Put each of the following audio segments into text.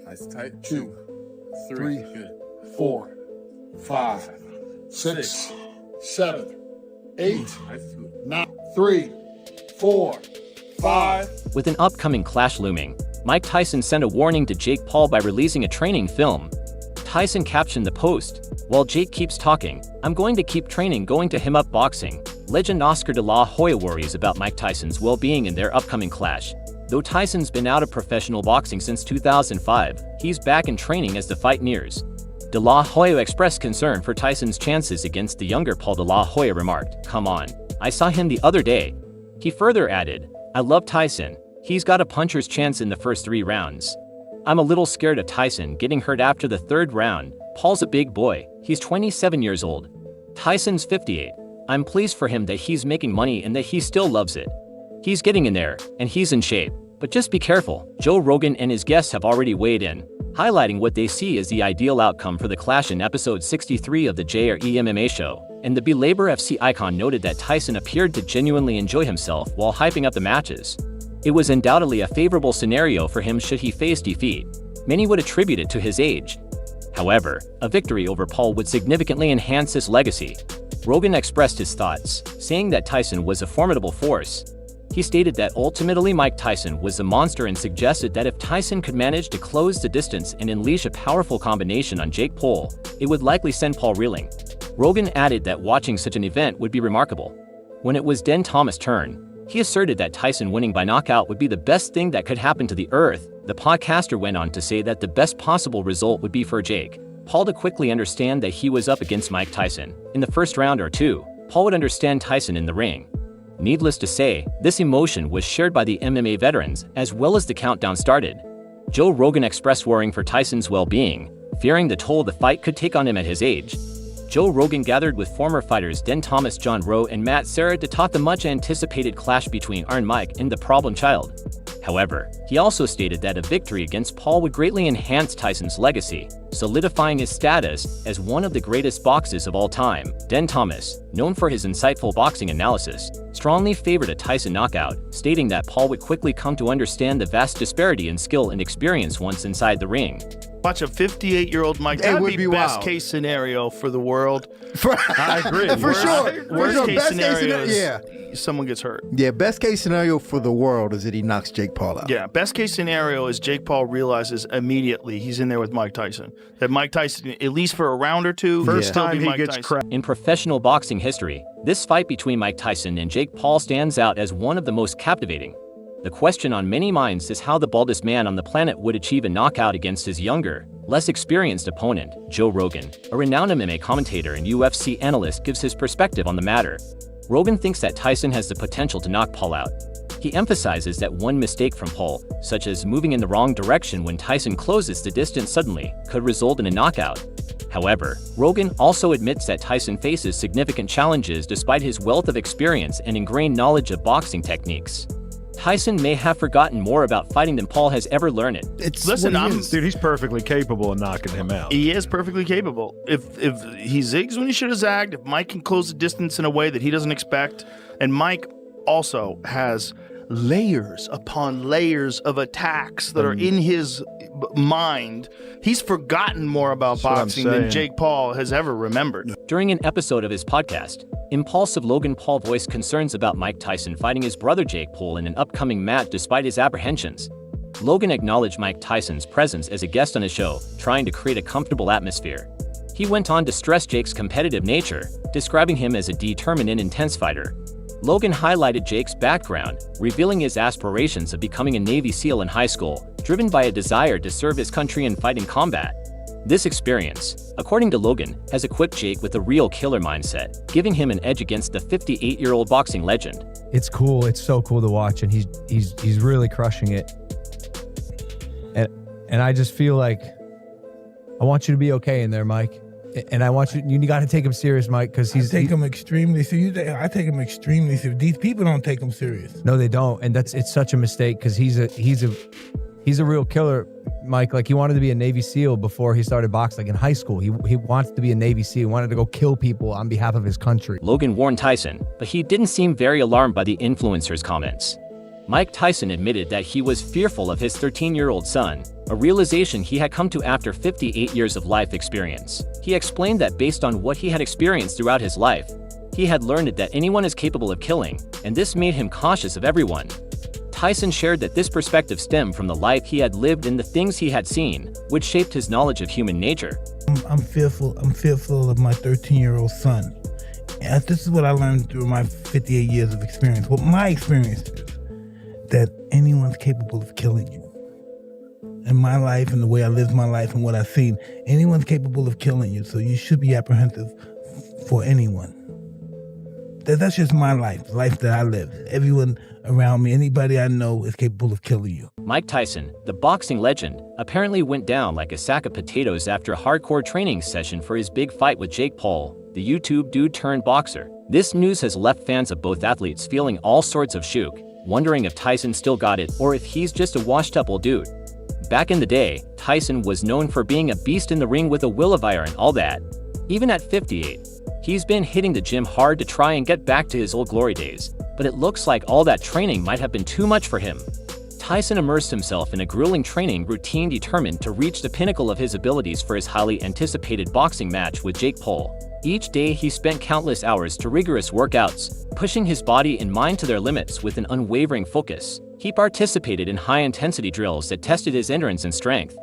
Nice tight. 2, 3, Good. 4, 5, 6, 7, 8, Nice. 9, 3, 4, 5. With an upcoming clash looming, Mike Tyson sent a warning to Jake Paul by releasing a training film. Tyson captioned the post, "While Jake keeps talking, I'm going to keep training going to him up boxing." Legend Oscar de la Hoya worries about Mike Tyson's well-being in their upcoming clash. Though Tyson's been out of professional boxing since 2005, he's back in training as the fight nears. De la Hoya expressed concern for Tyson's chances against the younger Paul. De la Hoya remarked, "Come on, I saw him the other day." He further added, "I love Tyson. He's got a puncher's chance in the first 3 rounds. I'm a little scared of Tyson getting hurt after the 3rd round. Paul's a big boy. He's 27 years old. Tyson's 58. I'm pleased for him that he's making money and that he still loves it. He's getting in there, and he's in shape. But just be careful." Joe Rogan and his guests have already weighed in, highlighting what they see as the ideal outcome for the clash in episode 63 of the JRE MMA show. And the Belabor FC icon noted that Tyson appeared to genuinely enjoy himself while hyping up the matches. It was undoubtedly a favorable scenario for him should he face defeat. Many would attribute it to his age. However, a victory over Paul would significantly enhance his legacy. Rogan expressed his thoughts, saying that Tyson was a formidable force. He stated that ultimately Mike Tyson was a monster and suggested that if Tyson could manage to close the distance and unleash a powerful combination on Jake Paul, it would likely send Paul reeling. Rogan added that watching such an event would be remarkable. When it was Den Thomas' turn, he asserted that Tyson winning by knockout would be the best thing that could happen to the earth. The podcaster went on to say that the best possible result would be for Jake Paul to quickly understand that he was up against Mike Tyson. In the first round or 2, Paul would understand Tyson in the ring. Needless to say, this emotion was shared by the MMA veterans as well as the countdown started. Joe Rogan expressed worrying for Tyson's well-being, fearing the toll the fight could take on him at his age. Joe Rogan gathered with former fighters Den Thomas, John Rowe, and Matt Serra to talk the much-anticipated clash between Iron Mike and the Problem Child. However, he also stated that a victory against Paul would greatly enhance Tyson's legacy, solidifying his status as one of the greatest boxers of all time. Den Thomas, known for his insightful boxing analysis, strongly favored a Tyson knockout, stating that Paul would quickly come to understand the vast disparity in skill and experience once inside the ring. Watch a 58-year-old Mike. That would be best case scenario for the world. I agree. For sure. Worst case Best scenario is yeah. someone gets hurt. Yeah, best case scenario for the world is that he knocks Jake Paul out. Yeah, best case scenario is Jake Paul realizes immediately he's in there with Mike Tyson. That Mike Tyson, at least for a round or 2, First still time be he Mike gets Tyson. In professional boxing history, this fight between Mike Tyson and Jake Paul stands out as one of the most captivating. The question on many minds is how the baldest man on the planet would achieve a knockout against his younger, less experienced opponent. Joe Rogan, a renowned MMA commentator and UFC analyst, gives his perspective on the matter. Rogan thinks that Tyson has the potential to knock Paul out. He emphasizes that one mistake from Paul, such as moving in the wrong direction when Tyson closes the distance suddenly, could result in a knockout. However, Rogan also admits that Tyson faces significant challenges despite his wealth of experience and ingrained knowledge of boxing techniques. Tyson may have forgotten more about fighting than Paul has ever learned. Listen, Dude, he's perfectly capable of knocking him out. He is perfectly capable. If he zigs when he should have zagged, if Mike can close the distance in a way that he doesn't expect, and Mike also has layers upon layers of attacks that are in his mind. He's forgotten more about boxing than Jake Paul has ever remembered. During an episode of his podcast, impulsive Logan Paul voiced concerns about Mike Tyson fighting his brother Jake Paul in an upcoming match despite his apprehensions. Logan acknowledged Mike Tyson's presence as a guest on his show, trying to create a comfortable atmosphere. He went on to stress Jake's competitive nature, describing him as a determined and intense fighter. Logan highlighted Jake's background, revealing his aspirations of becoming a Navy SEAL in high school, driven by a desire to serve his country and fight in combat. This experience, according to Logan, has equipped Jake with a real killer mindset, giving him an edge against the 58-year-old boxing legend. It's cool. It's so cool to watch, and he's really crushing it. And I just feel like I want you to be okay in there, Mike. And I want you got to take him serious, Mike, because I take him extremely serious. I take him extremely serious. These people don't take him serious. No, they don't, and it's such a mistake because he's a real killer, Mike. Like, he wanted to be a Navy SEAL before he started boxing. Like in high school, he wants to be a Navy SEAL. He wanted to go kill people on behalf of his country. Logan warned Tyson, but he didn't seem very alarmed by the influencer's comments. Mike Tyson admitted that he was fearful of his 13-year-old son, a realization he had come to after 58 years of life experience. He explained that based on what he had experienced throughout his life, he had learned that anyone is capable of killing, and this made him cautious of everyone. Tyson shared that this perspective stemmed from the life he had lived and the things he had seen, which shaped his knowledge of human nature. I'm fearful of my 13-year-old son. And this is what I learned through my 58 years of experience. What my experience is, that anyone's capable of killing you. In my life and the way I lived my life and what I've seen, anyone's capable of killing you, so you should be apprehensive for anyone. That's just my life that I live. Everyone around me, anybody I know is capable of killing you. Mike Tyson, the boxing legend, apparently went down like a sack of potatoes after a hardcore training session for his big fight with Jake Paul, the YouTube dude turned boxer. This news has left fans of both athletes feeling all sorts of shook, wondering if Tyson still got it or if he's just a washed-up old dude. Back in the day, Tyson was known for being a beast in the ring with a will of iron and all that. Even at 58, he's been hitting the gym hard to try and get back to his old glory days, but it looks like all that training might have been too much for him. Tyson immersed himself in a grueling training routine determined to reach the pinnacle of his abilities for his highly anticipated boxing match with Jake Paul. Each day he spent countless hours to rigorous workouts, pushing his body and mind to their limits with an unwavering focus. He participated in high-intensity drills that tested his endurance and strength.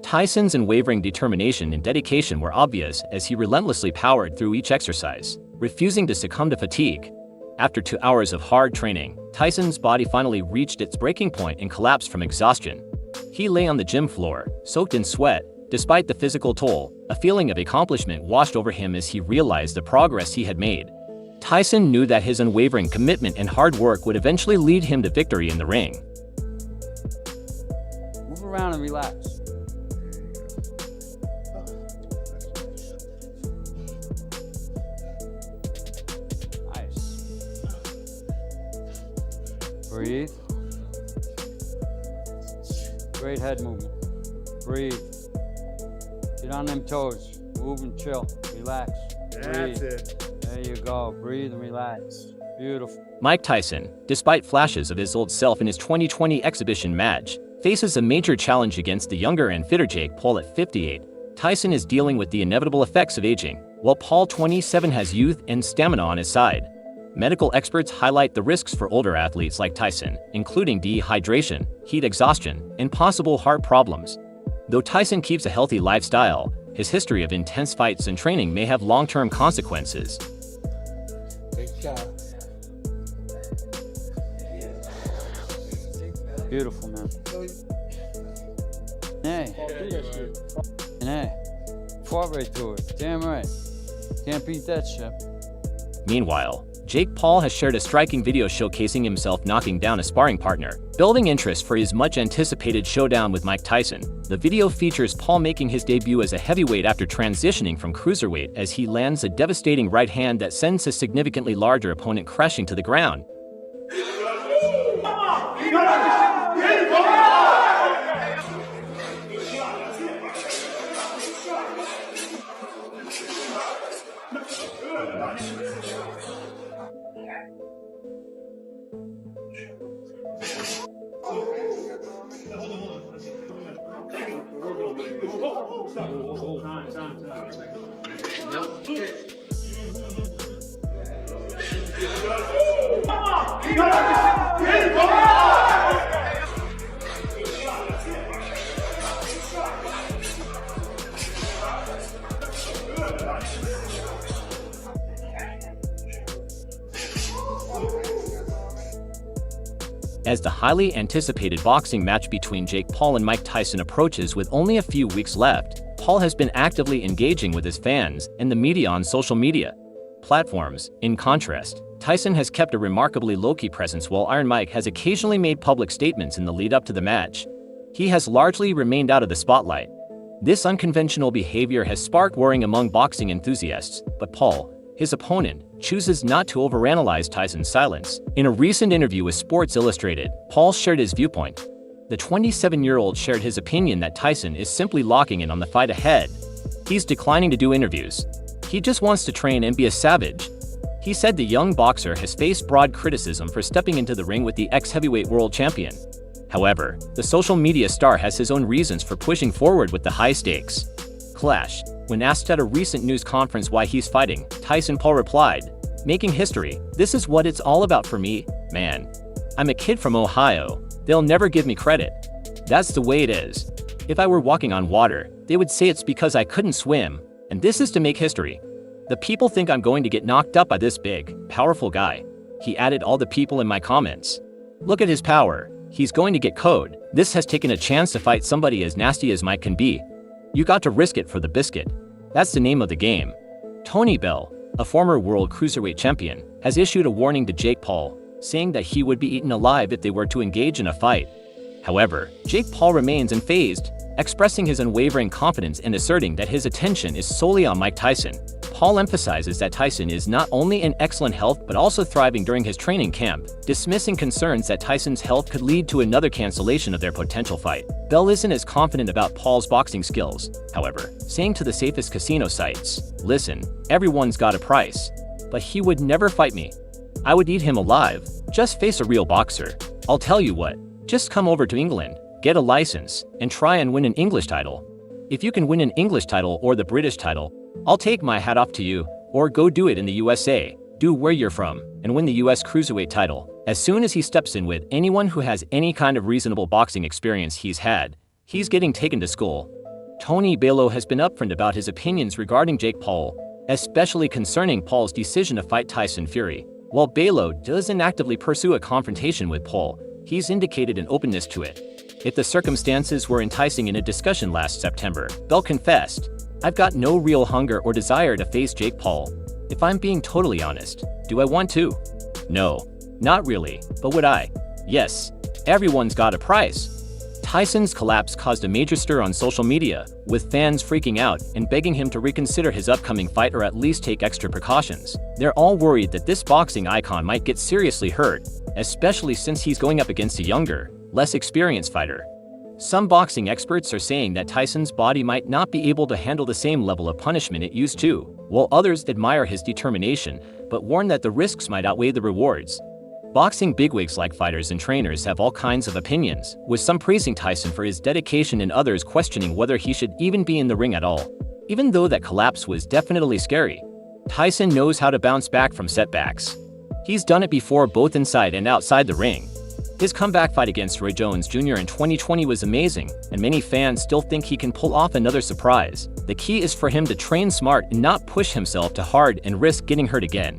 Tyson's unwavering determination and dedication were obvious as he relentlessly powered through each exercise, refusing to succumb to fatigue. After 2 hours of hard training, Tyson's body finally reached its breaking point and collapsed from exhaustion. He lay on the gym floor, soaked in sweat. Despite the physical toll, a feeling of accomplishment washed over him as he realized the progress he had made. Tyson knew that his unwavering commitment and hard work would eventually lead him to victory in the ring. Move around and relax. Breathe. Great head movement. Breathe. Get on them toes. Move and chill. Relax. That's Breathe. it. There you go. Breathe and relax. Beautiful. Mike Tyson, despite flashes of his old self in his 2020 exhibition match, faces a major challenge against the younger and fitter Jake Paul at 58. Tyson is dealing with the inevitable effects of aging, while Paul, 27, has youth and stamina on his side. Medical experts highlight the risks for older athletes like Tyson, including dehydration, heat exhaustion, and possible heart problems. Though Tyson keeps a healthy lifestyle, his history of intense fights and training may have long-term consequences. Beautiful, man. Hey. And hey. Fought right through it. Damn right. Can't beat that shit. Meanwhile, Jake Paul has shared a striking video showcasing himself knocking down a sparring partner, building interest for his much-anticipated showdown with Mike Tyson. The video features Paul making his debut as a heavyweight after transitioning from cruiserweight as he lands a devastating right hand that sends his significantly larger opponent crashing to the ground. As the highly anticipated boxing match between Jake Paul and Mike Tyson approaches with only a few weeks left, Paul has been actively engaging with his fans and the media on social media platforms. In contrast, Tyson has kept a remarkably low-key presence while Iron Mike has occasionally made public statements in the lead-up to the match. He has largely remained out of the spotlight. This unconventional behavior has sparked worrying among boxing enthusiasts, but Paul, his opponent, chooses not to overanalyze Tyson's silence. In a recent interview with Sports Illustrated, Paul shared his viewpoint. The 27-year-old shared his opinion that Tyson is simply locking in on the fight ahead. He's declining to do interviews. He just wants to train and be a savage. He said the young boxer has faced broad criticism for stepping into the ring with the ex-heavyweight world champion. However, the social media star has his own reasons for pushing forward with the high stakes clash. When asked at a recent news conference why he's fighting, Tyson Paul replied, "Making history. This is what it's all about for me, man. I'm a kid from Ohio. They'll never give me credit. That's the way it is. If I were walking on water, they would say it's because I couldn't swim, and this is to make history. The people think I'm going to get knocked up by this big, powerful guy." He added, "All the people in my comments. Look at his power. He's going to get code. This has taken a chance to fight somebody as nasty as Mike can be. You got to risk it for the biscuit. That's the name of the game." Tony Bell, a former world cruiserweight champion, has issued a warning to Jake Paul, saying that he would be eaten alive if they were to engage in a fight. However, Jake Paul remains unfazed, expressing his unwavering confidence and asserting that his attention is solely on Mike Tyson. Paul emphasizes that Tyson is not only in excellent health but also thriving during his training camp, dismissing concerns that Tyson's health could lead to another cancellation of their potential fight. Bell isn't as confident about Paul's boxing skills, however, saying to the safest casino sites, "Listen, everyone's got a price. But he would never fight me. I would eat him alive. Just face a real boxer. I'll tell you what, just come over to England, get a license, and try and win an English title. If you can win an English title or the British title, I'll take my hat off to you, or go do it in the USA, do where you're from, and win the US Cruiserweight title." As soon as he steps in with anyone who has any kind of reasonable boxing experience he's getting taken to school. Tony Bello has been upfront about his opinions regarding Jake Paul, especially concerning Paul's decision to fight Tyson Fury. While Bello doesn't actively pursue a confrontation with Paul, he's indicated an openness to it. If the circumstances were enticing in a discussion last September, Bell confessed, "I've got no real hunger or desire to face Jake Paul. If I'm being totally honest, do I want to? No, not really, but would I? Yes, everyone's got a price." Tyson's collapse caused a major stir on social media, with fans freaking out and begging him to reconsider his upcoming fight or at least take extra precautions. They're all worried that this boxing icon might get seriously hurt, especially since he's going up against a younger, less experienced fighter. Some boxing experts are saying that Tyson's body might not be able to handle the same level of punishment it used to, while others admire his determination but warn that the risks might outweigh the rewards. Boxing bigwigs like fighters and trainers have all kinds of opinions, with some praising Tyson for his dedication and others questioning whether he should even be in the ring at all. Even though that collapse was definitely scary, Tyson knows how to bounce back from setbacks. He's done it before both inside and outside the ring. His comeback fight against Roy Jones Jr. in 2020 was amazing, and many fans still think he can pull off another surprise. The key is for him to train smart and not push himself too hard and risk getting hurt again.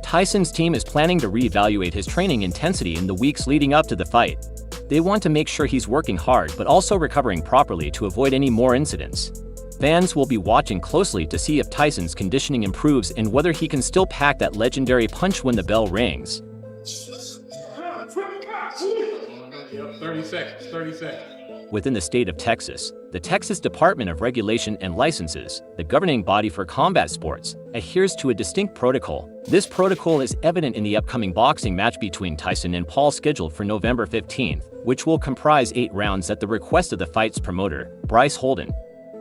Tyson's team is planning to reevaluate his training intensity in the weeks leading up to the fight. They want to make sure he's working hard but also recovering properly to avoid any more incidents. Fans will be watching closely to see if Tyson's conditioning improves and whether he can still pack that legendary punch when the bell rings. 30 seconds. Within the state of Texas, the Texas Department of Regulation and Licenses, the governing body for combat sports, adheres to a distinct protocol. This protocol is evident in the upcoming boxing match between Tyson and Paul scheduled for November 15th, which will comprise 8 rounds at the request of the fight's promoter, Bryce Holden.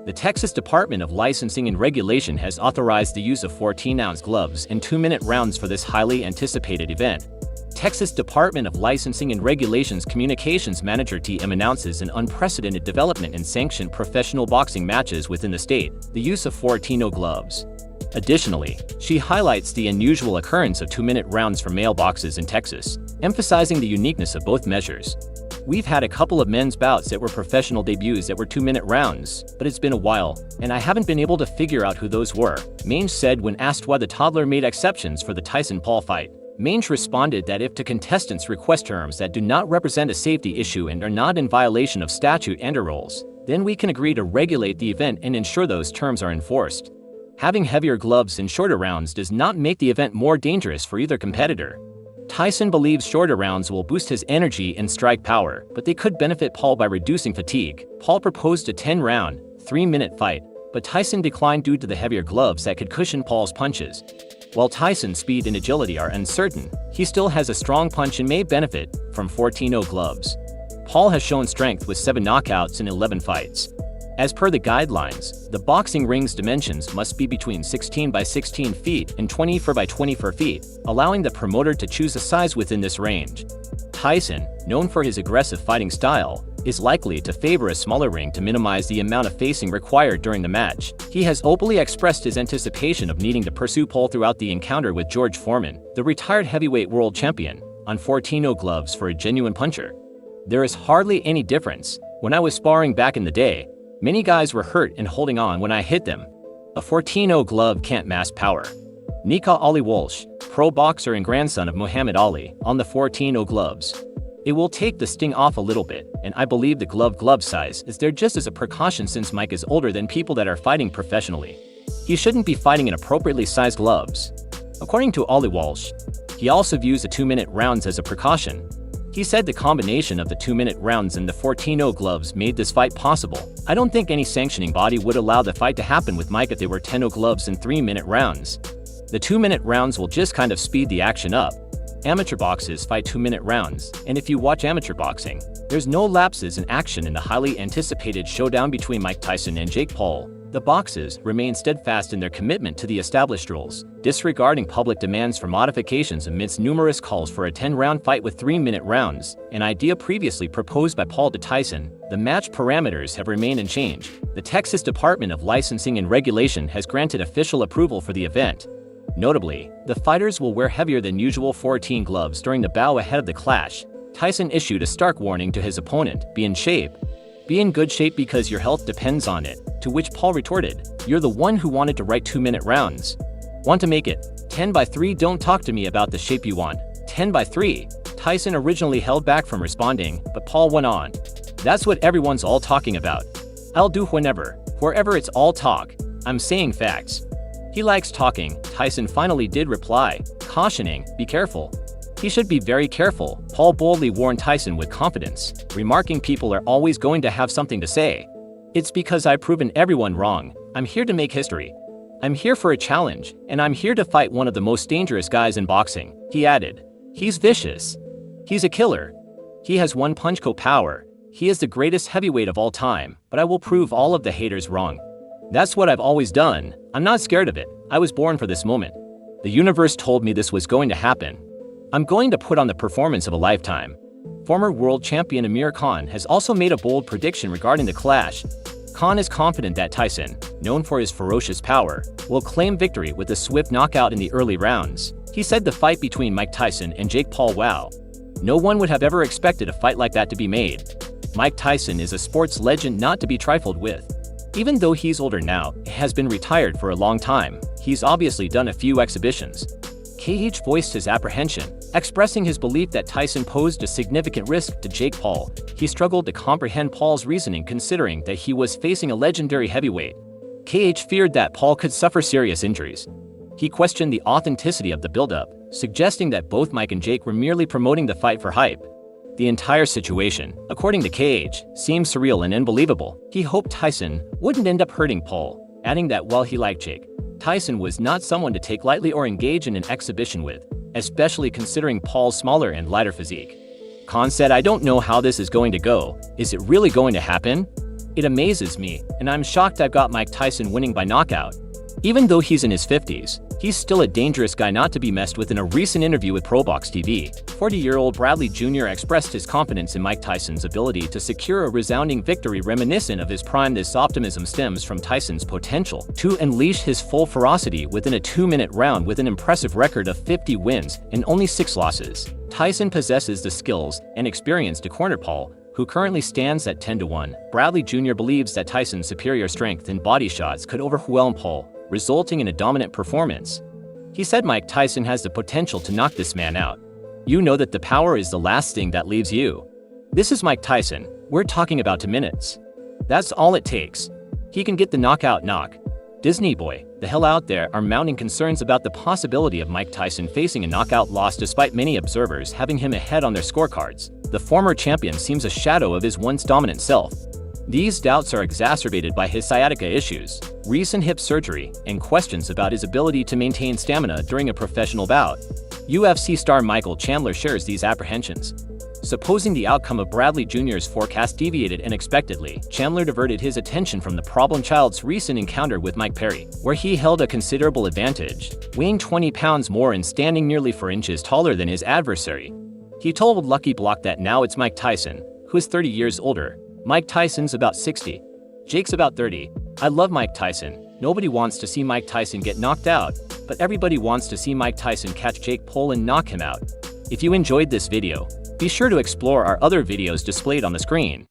The Texas Department of Licensing and Regulation has authorized the use of 14-ounce gloves and 2-minute rounds for this highly anticipated event. Texas Department of Licensing and Regulations Communications Manager TM announces an unprecedented development in sanctioned professional boxing matches within the state, the use of 14-0 gloves. Additionally, she highlights the unusual occurrence of 2-minute rounds for male boxers in Texas, emphasizing the uniqueness of both measures. "We've had a couple of men's bouts that were professional debuts that were 2-minute rounds, but it's been a while, and I haven't been able to figure out who those were," Mange said when asked why the toddler made exceptions for the Tyson-Paul fight. Mange responded that if the contestants request terms that do not represent a safety issue and are not in violation of statute and rules, then we can agree to regulate the event and ensure those terms are enforced. Having heavier gloves and shorter rounds does not make the event more dangerous for either competitor. Tyson believes shorter rounds will boost his energy and strike power, but they could benefit Paul by reducing fatigue. Paul proposed a 10-round, 3-minute fight, but Tyson declined due to the heavier gloves that could cushion Paul's punches. While Tyson's speed and agility are uncertain, he still has a strong punch and may benefit from 14-0 gloves. Paul has shown strength with 7 knockouts in 11 fights. As per the guidelines, the boxing ring's dimensions must be between 16 by 16 feet and 24 by 24 feet, allowing the promoter to choose a size within this range. Tyson, known for his aggressive fighting style, is likely to favor a smaller ring to minimize the amount of facing required during the match. He has openly expressed his anticipation of needing to pursue Paul throughout the encounter with George Foreman, the retired heavyweight world champion, on 14-0 gloves for a genuine puncher. There is hardly any difference. When I was sparring back in the day, many guys were hurt and holding on when I hit them. A 14-0 glove can't mask power. Nika Ali Walsh, pro boxer and grandson of Muhammad Ali, on the 14-0 gloves. It will take the sting off a little bit, and I believe the glove size is there just as a precaution since Mike is older than people that are fighting professionally. He shouldn't be fighting in appropriately sized gloves. According to Ali Walsh, he also views the 2-minute rounds as a precaution. He said the combination of the 2-minute rounds and the 14-0 gloves made this fight possible. I don't think any sanctioning body would allow the fight to happen with Mike if they were 10-0 gloves and 3-minute rounds. The 2-minute rounds will just kind of speed the action up. Amateur boxers fight 2-minute rounds, and if you watch amateur boxing, there's no lapses in action in the highly anticipated showdown between Mike Tyson and Jake Paul. The boxers remain steadfast in their commitment to the established rules, disregarding public demands for modifications amidst numerous calls for a 10-round fight with 3-minute rounds, an idea previously proposed by Paul to Tyson. The match parameters have remained unchanged. The Texas Department of Licensing and Regulation has granted official approval for the event. Notably, the fighters will wear heavier than usual 14 gloves during the bout ahead of the clash. Tyson issued a stark warning to his opponent, be in shape. Be in good shape because your health depends on it, to which Paul retorted, you're the one who wanted to write 2-minute rounds. Want to make it 10-3? Don't talk to me about the shape you want. 10-3. Tyson originally held back from responding, but Paul went on. That's what everyone's all talking about. I'll do wherever it's all talk. I'm saying facts. He likes talking. Tyson finally did reply, cautioning, be careful. He should be very careful, Paul boldly warned Tyson with confidence, remarking people are always going to have something to say. It's because I've proven everyone wrong. I'm here to make history. I'm here for a challenge, and I'm here to fight one of the most dangerous guys in boxing, he added. He's vicious. He's a killer. He has one-punch KO power. He is the greatest heavyweight of all time, but I will prove all of the haters wrong. That's what I've always done. I'm not scared of it. I was born for this moment. The universe told me this was going to happen. I'm going to put on the performance of a lifetime. Former world champion Amir Khan has also made a bold prediction regarding the clash. Khan is confident that Tyson, known for his ferocious power, will claim victory with a swift knockout in the early rounds. He said the fight between Mike Tyson and Jake Paul, wow. No one would have ever expected a fight like that to be made. Mike Tyson is a sports legend not to be trifled with. Even though he's older now, has been retired for a long time, he's obviously done a few exhibitions. KH voiced his apprehension, expressing his belief that Tyson posed a significant risk to Jake Paul. He struggled to comprehend Paul's reasoning considering that he was facing a legendary heavyweight. KH feared that Paul could suffer serious injuries. He questioned the authenticity of the build-up, suggesting that both Mike and Jake were merely promoting the fight for hype. The entire situation, according to KH, seemed surreal and unbelievable. He hoped Tyson wouldn't end up hurting Paul, adding that while he liked Jake, Tyson was not someone to take lightly or engage in an exhibition with, especially considering Paul's smaller and lighter physique. Khan said, I don't know how this is going to go. Is it really going to happen? It amazes me, and I'm shocked I've got Mike Tyson winning by knockout. Even though he's in his 50s, he's still a dangerous guy not to be messed with. In a recent interview with ProBox TV, 40-year-old Bradley Jr. expressed his confidence in Mike Tyson's ability to secure a resounding victory reminiscent of his prime. This optimism stems from Tyson's potential to unleash his full ferocity within a 2-minute round with an impressive record of 50 wins and only 6 losses. Tyson possesses the skills and experience to corner Paul, who currently stands at 10-1. Bradley Jr. believes that Tyson's superior strength and body shots could overwhelm Paul, resulting in a dominant performance. He said Mike Tyson has the potential to knock this man out. You know that the power is the last thing that leaves you. This is Mike Tyson. We're talking about 2 minutes. That's all it takes. He can get the knockout knock. Disney boy, the hell out there are mounting concerns about the possibility of Mike Tyson facing a knockout loss despite many observers having him ahead on their scorecards. The former champion seems a shadow of his once dominant self. These doubts are exacerbated by his sciatica issues, recent hip surgery, and questions about his ability to maintain stamina during a professional bout. UFC star Michael Chandler shares these apprehensions. Supposing the outcome of Bradley Jr.'s forecast deviated unexpectedly, Chandler diverted his attention from the problem child's recent encounter with Mike Perry, where he held a considerable advantage, weighing 20 pounds more and standing nearly 4 inches taller than his adversary. He told Lucky Block that now it's Mike Tyson, who is 30 years older. Mike Tyson's about 60. Jake's about 30. I love Mike Tyson. Nobody wants to see Mike Tyson get knocked out, but everybody wants to see Mike Tyson catch Jake Paul and knock him out. If you enjoyed this video, be sure to explore our other videos displayed on the screen.